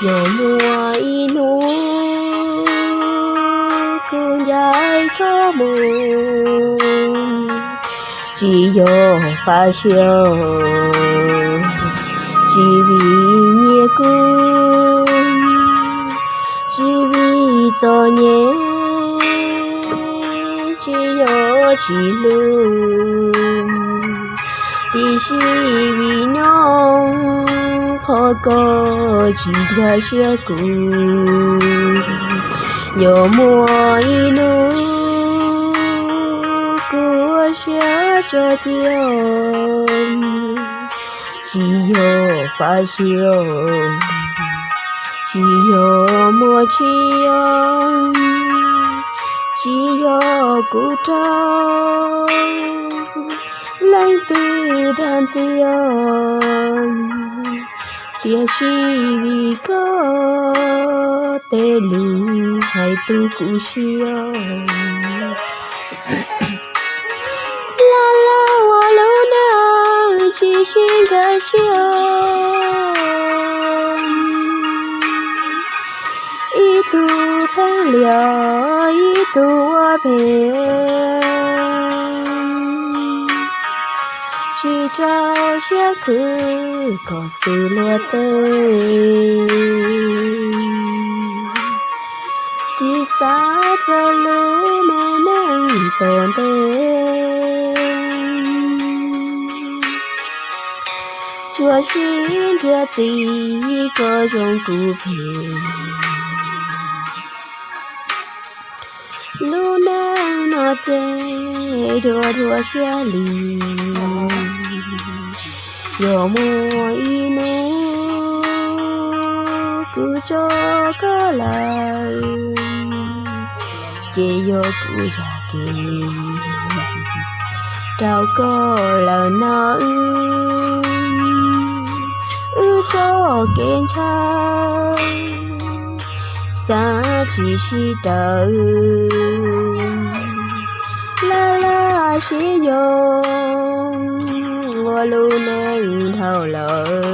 有莫一怒，更在可梦，只有发笑，只为你顾，只为昨年，只有记录，的是为娘。khó có chỉ là sẽ cũ nhiều mùa inu của sẽ cho thiếu chỉ có phải siêu chỉ có mùa chiều chỉ có cụ trâu lãng từ đàn siêu tia si vì có tê lù hay tu cụ siêu la la wa lo na chỉ xin cái siêu ý tu phang liao ý tu bền chỉ trao sẽ cứ có sự lúa tươi chỉ xa cho lũ mẹ nắng tồn tên chúa xin đưa gì có trong cụ thể lũ nắng nó chơi đùa xe lì yo mo inu cứ cho có lại chỉ yo cứ ra kì trao có là nó cho kiến trai xa chỉ si đời la la si yo lu nên thâu lợi